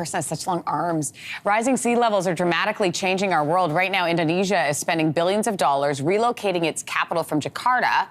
person has such long arms. Rising sea levels are dramatically changing our world. Right now, Indonesia is spending billions of dollars relocating its capital from Jakarta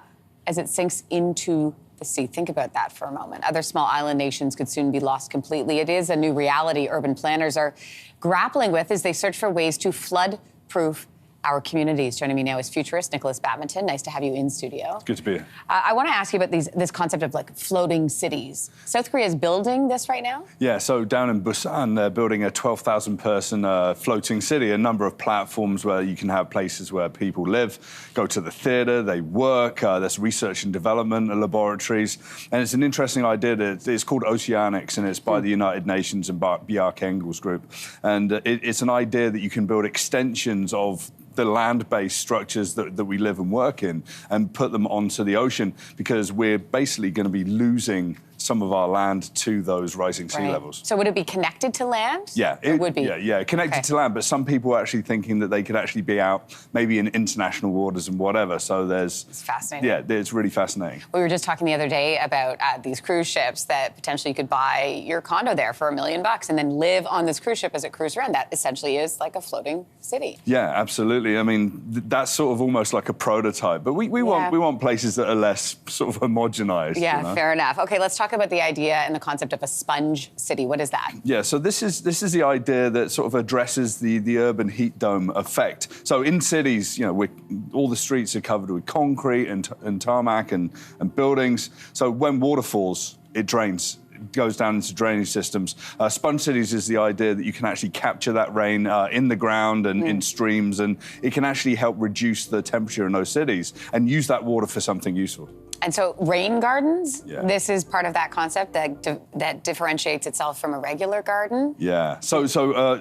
as it sinks into the sea. Think about that for a moment. Other small island nations could soon be lost completely. It is a new reality urban planners are grappling with as they search for ways to flood-proof our communities. Joining me now is Futurist Nikolas Badminton. Nice to have you in studio. Good to be here. I want to ask you about this concept of like floating cities. South Korea is building this right now? Yeah, so down in Busan, they're building a 12,000 person floating city, a number of platforms where you can have places where people live, go to the theater, they work, there's research and development laboratories. And it's an interesting idea. It's called Oceanics, and it's by the United Nations and Bjarke Ingels Group. And it's an idea that you can build extensions of the land-based structures that we live and work in and put them onto the ocean, because we're basically going to be losing some of our land to those rising sea levels. So would it be connected to land? Yeah, it would be. Yeah, connected to land, but some people are actually thinking that they could actually be out maybe in international waters and whatever. So it's fascinating. Yeah, it's really fascinating. We were just talking the other day about these cruise ships that potentially you could buy your condo there for $1 million and then live on this cruise ship as it cruises around. That essentially is like a floating city. Yeah, absolutely. I mean, that's sort of almost like a prototype, but we want places that are less sort of homogenized. Yeah, you know? Fair enough. Okay, let's talk about the idea and the concept of a sponge city. What is that? Yeah, so this is the idea that sort of addresses the urban heat dome effect. So in cities, you know, all the streets are covered with concrete and tarmac and buildings. So when water falls, it drains. It goes down into drainage systems. Sponge cities is the idea that you can actually capture that rain in the ground and in streams, and it can actually help reduce the temperature in those cities and use that water for something useful. And so rain gardens, this is part of that concept that differentiates itself from a regular garden? Yeah, so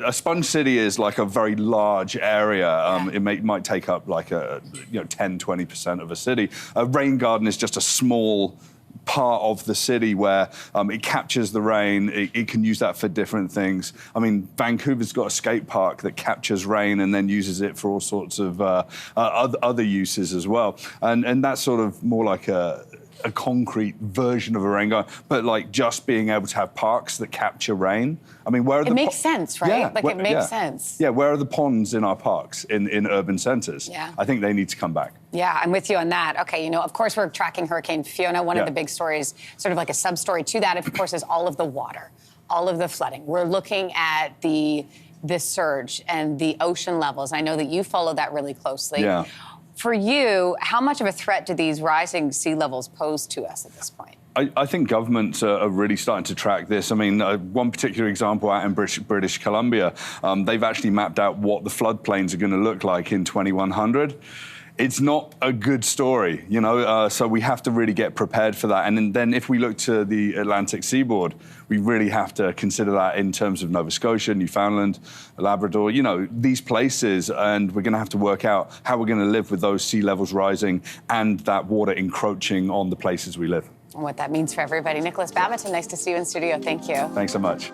a sponge city is like a very large area. It might take up like 10-20% of a city. A rain garden is just a small part of the city where it captures the rain. It can use that for different things. I mean, Vancouver's got a skate park that captures rain and then uses it for all sorts of other uses as well. And that's sort of more like a concrete version of a rain garden, but like just being able to have parks that capture rain. I mean, where are it makes sense, right? Yeah, it makes sense. Yeah, where are the ponds in our parks, in urban centres? Yeah. I think they need to come back. Yeah, I'm with you on that. Okay, of course we're tracking Hurricane Fiona. One of the big stories, sort of like a sub-story to that, of course, is all of the water, all of the flooding. We're looking at this surge and the ocean levels. I know that you follow that really closely. Yeah. For you, how much of a threat do these rising sea levels pose to us at this point? I think governments are really starting to track this. I mean, one particular example out in British Columbia, they've actually mapped out what the floodplains are going to look like in 2100. It's not a good story, so we have to really get prepared for that. And then if we look to the Atlantic seaboard, we really have to consider that in terms of Nova Scotia, Newfoundland, Labrador, these places. And we're going to have to work out how we're going to live with those sea levels rising and that water encroaching on the places we live. And what that means for everybody. Nikolas Badminton, nice to see you in studio. Thank you. Thanks so much.